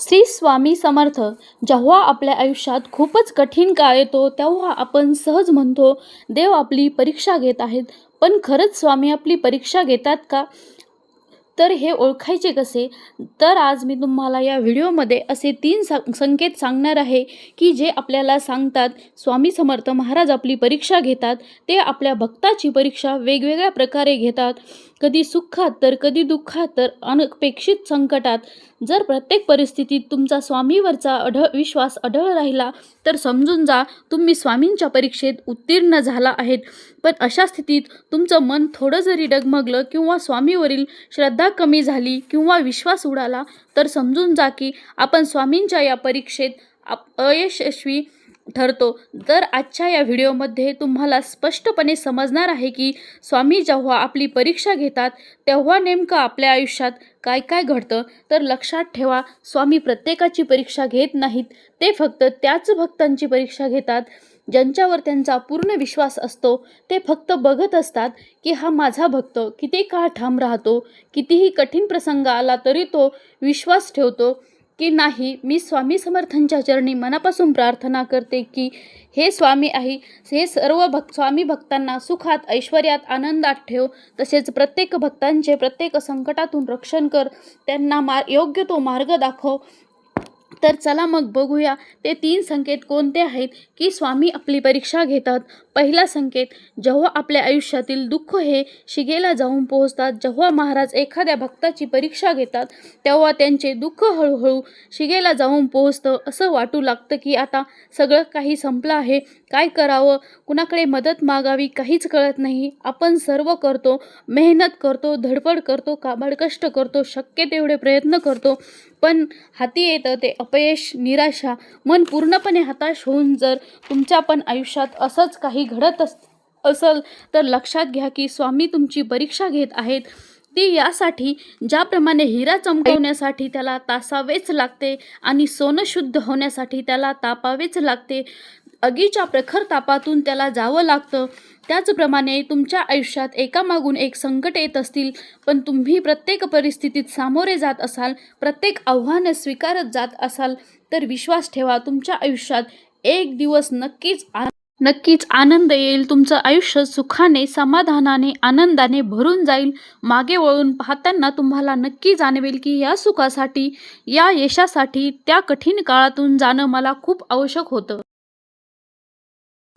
श्री स्वामी समर्थ. जेव्हा आपल्या आयुष्यात खूपच कठीण काळ येतो तेव्हा आपण सहज म्हणतो, देव आपली परीक्षा घेत आहेत. पण खरंच स्वामी आपली परीक्षा घेतात का? तर हे ओळखायचे कसे? तर आज मी तुम्हाला या व्हिडिओमध्ये असे 3 संकेत सांगणार आहे, की जे आपल्याला सांगतात स्वामी समर्थ महाराज आपली परीक्षा घेतात. ते आपल्या भक्ताची परीक्षा वेगवेगळ्या प्रकारे घेतात. कधी सुखात तर कधी दुःखात तर अनपेक्षित संकटात. जर प्रत्येक परिस्थितीत तुमचा स्वामीवरचा विश्वास अढळ राहिला तर समजून जा तुम्ही स्वामींच्या परीक्षेत उत्तीर्ण झाला आहेत. पण अशा स्थितीत तुमचं मन थोडं जरी डगमगलं किंवा स्वामीवरील श्रद्धा कमी झाली किंवा विश्वास उडाला तर समजून जा की आपण स्वामींच्या या परीक्षेत अयशस्वी ठरतो. तर आजच्या या व्हिडिओमध्ये तुम्हाला स्पष्टपणे समजणार आहे की स्वामी जेव्हा आपली परीक्षा घेतात तेव्हा नेमकं आपल्या आयुष्यात काय काय घडतं. तर लक्षात ठेवा, स्वामी प्रत्येकाची परीक्षा घेत नाहीत. ते फक्त त्याच भक्तांची परीक्षा घेतात ज्यांच्यावर त्यांचा पूर्ण विश्वास असतो. ते फक्त बघत असतात की हा माझा भक्त किती काळ ठाम राहतो, कितीही कठीण प्रसंग आला तरी तो विश्वास ठेवतो की नाही. मी स्वामी समर्थांच्या चरणी मनापासून प्रार्थना करते की हे स्वामी आहे, हे सर्व स्वामी भक्तांना सुखात, ऐश्वर्यात, आनंदात ठेव. तसेच प्रत्येक भक्तांचे प्रत्येक संकटातून रक्षण कर, त्यांना योग्य तो मार्ग दाखव. तर चला मग बघूया ते 3 संकेत कोणते आहेत की स्वामी आपली परीक्षा घेतात. पहिला संकेत, जेव्हा आपल्या आयुष्यातील दुःख हे शिगेला जाऊन पोहोचतात. जेव्हा महाराज एखाद्या भक्ताची परीक्षा घेतात तेव्हा त्यांचे दुःख हळूहळू शिगेला जाऊन पोहोचतं. असं वाटू लागतं की आता सगळं काही संपलं आहे. काय करावं, कुणाकडे मदत मागावी काहीच कळत नाही. आपण सर्व करतो, मेहनत करतो, धडपड करतो, काबाड कष्ट करतो, शक्य तेवढे प्रयत्न करतो, पण हाती येतं ते अपयश, निराशा. मन पूर्णपणे हताश होऊन जर तुमच्या पण आयुष्यात असंच काही घडत असेल तर लक्षात घ्या की स्वामी तुमची परीक्षा घेत आहेत. ती यासाठी, ज्याप्रमाणे हिरा चमकवण्यासाठी त्याला तासावेच लागते आणि सोनं शुद्ध होण्यासाठी त्याला तापावेच लागते. आगीच्या प्रखर तापातून त्याला जावं लागतं. त्याचप्रमाणे तुमच्या आयुष्यात एकामागून एक संकट येत असतील, पण तुम्ही प्रत्येक परिस्थितीत सामोरे जात असाल, प्रत्येक आव्हान स्वीकारत जात असाल, तर विश्वास ठेवा तुमच्या आयुष्यात एक दिवस नक्कीच आनंद येईल. तुमचं आयुष्य सुखाने, समाधानाने, आनंदाने भरून जाईल. मागे वळून पाहताना तुम्हाला नक्की जाणवेल की या सुखासाठी, या यशासाठी त्या कठीण काळातून जाणं मला खूप आवश्यक होतं.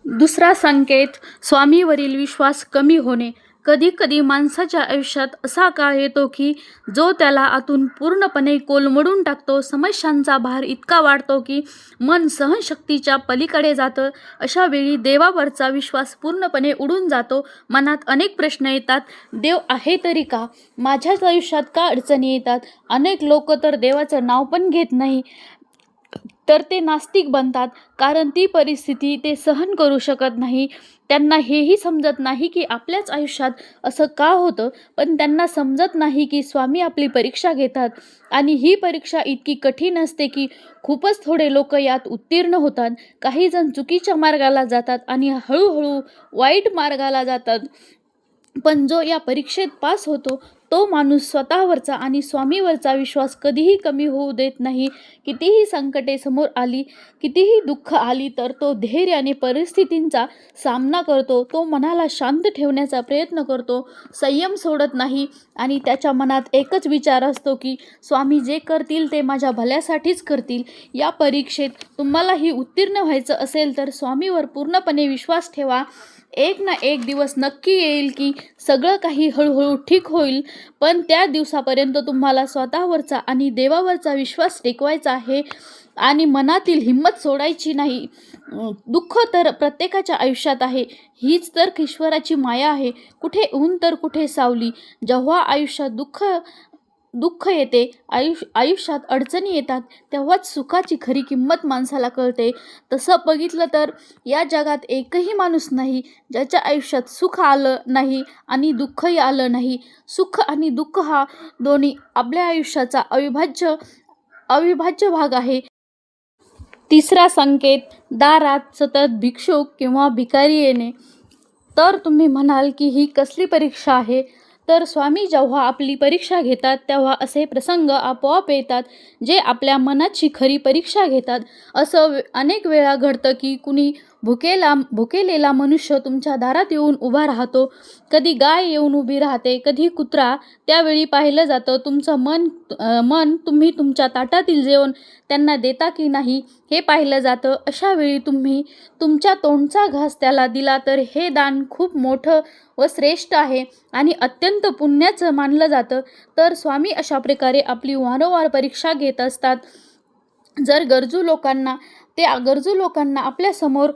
दुसरा संकेत, स्वामीवरील विश्वास कमी होणे. कधी कधी माणसाच्या आयुष्यात असा काळ येतो की जो त्याला आतून पूर्णपणे कोलमडून टाकतो. समस्यांचा भार इतका वाढतो की मन सहनशक्तीच्या पलीकडे जातं. अशा वेळी देवावरचा विश्वास पूर्णपणे उडून जातो. मनात अनेक प्रश्न येतात. देव आहे तरी का? माझ्याच आयुष्यात का अडचणी येतात? अनेक लोक तर देवाचं नाव पण घेत नाही, तर ते नास्तिक बनतात. कारण ती परिस्थिती ते सहन करू शकत नाही. त्यांना हेही समजत नाही की आपल्याच आयुष्यात असं का होतं. पण त्यांना समजत नाही की स्वामी आपली परीक्षा घेतात आणि ही परीक्षा इतकी कठीण असते की खूपच थोडे लोक यात उत्तीर्ण होतात. काही जण चुकीच्या मार्गाला जातात आणि हळूहळू वाईट मार्गाला जातात. पण जो या परीक्षेत पास होतो तो माणूस स्वतःवरचा आणि स्वामीवरचा विश्वास कधीही कमी होऊ देत नाही. कितीही संकटे समोर आली, कितीही दुःख आली तर तो धैर्याने परिस्थितींचा सामना करतो. तो मनाला शांत ठेवण्याचा प्रयत्न करतो, संयम सोडत नाही आणि त्याच्या मनात एकच विचार असतो की स्वामी जे करतील ते माझ्या भल्यासाठीच करतील. या परीक्षेत तुम्हालाही उत्तीर्ण व्हायचं असेल तर स्वामीवर पूर्णपणे विश्वास ठेवा. एक ना एक दिवस नक्की येईल की सगळं काही हळूहळू ठीक होईल. पण त्या दिवसापर्यंत तुम्हाला स्वतःवरचा आणि देवावरचा विश्वास टिकवायचा आहे आणि मनातील हिंमत सोडायची नाही. दुःख तर प्रत्येकाच्या आयुष्यात आहे. हीच तर ईश्वराची माया आहे. कुठे ऊन तर कुठे सावली. जेव्हा आयुष्यात दुःख येते, आयुष्यात अडचणी येतात, तेव्हाच सुखाची खरी किंमत माणसाला कळते. तसं बघितलं तर या जगात एकही माणूस नाही ज्याच्या आयुष्यात सुख आलं नाही आणि दुःखही आलं नाही. सुख आणि दुःख हा दोन्ही आपल्या आयुष्याचा अविभाज्य भाग आहे. तिसरा संकेत, दारात सतत भिक्षुक किंवा भिकारी येणे. तर तुम्ही म्हणाल की ही कसली परीक्षा आहे? तर स्वामी जेव्हा आपली परीक्षा घेतात तेव्हा असे प्रसंग आपोआप येतात जे आपल्या मनाची खरी परीक्षा घेतात. असं अनेक वेळा घडतं की कुणी भुकेलेला मनुष्य तुमच्या दारात येऊन उभा राहतो. कधी गाय येऊन उभी राहते, कधी कुत्रा. त्यावेळी पाहिलं जातं तुमचं मन तुम्ही तुमच्या ताटातील जेवण त्यांना देता की नाही हे पाहिलं जातं. अशा वेळी तुम्ही तुमच्या तोंडचा घास त्याला दिला तर हे दान खूप मोठं व श्रेष्ठ आहे आणि अत्यंत पुण्याचं मानलं जातं. तर स्वामी अशा प्रकारे आपली वारंवार परीक्षा घेत असतात. जर गरजू लोकांना आपल्यासमोर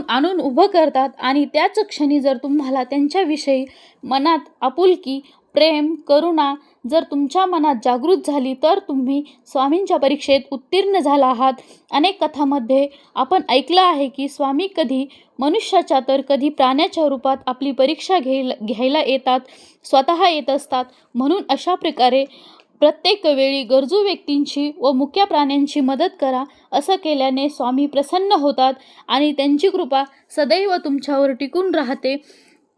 आणून उभं करतात आणि त्याच क्षणी जर तुम्हाला त्यांच्याविषयी मनात आपुलकी, प्रेम, करुणा जर तुमच्या मनात जागृत झाली तर तुम्ही स्वामींच्या परीक्षेत उत्तीर्ण झाला आहात. अनेक कथांमध्ये आपण ऐकलं आहे की स्वामी कधी मनुष्याच्या तर कधी प्राण्याच्या रूपात आपली परीक्षा घ्यायला येतात, स्वतः येत असतात. म्हणून अशा प्रकारे प्रत्येक वेळी गरजू व्यक्तींची व मुक्या प्राण्यांची मदत करा. असं केल्याने स्वामी प्रसन्न होतात आणि त्यांची कृपा सदैव तुमच्यावर टिकून राहते.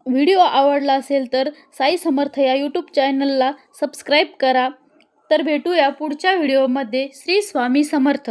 व्हिडिओ आवडला असेल तर साई समर्थ या यूट्यूब चॅनलला सबस्क्राईब करा. तर भेटूया पुढच्या व्हिडिओमध्ये. श्री स्वामी समर्थ.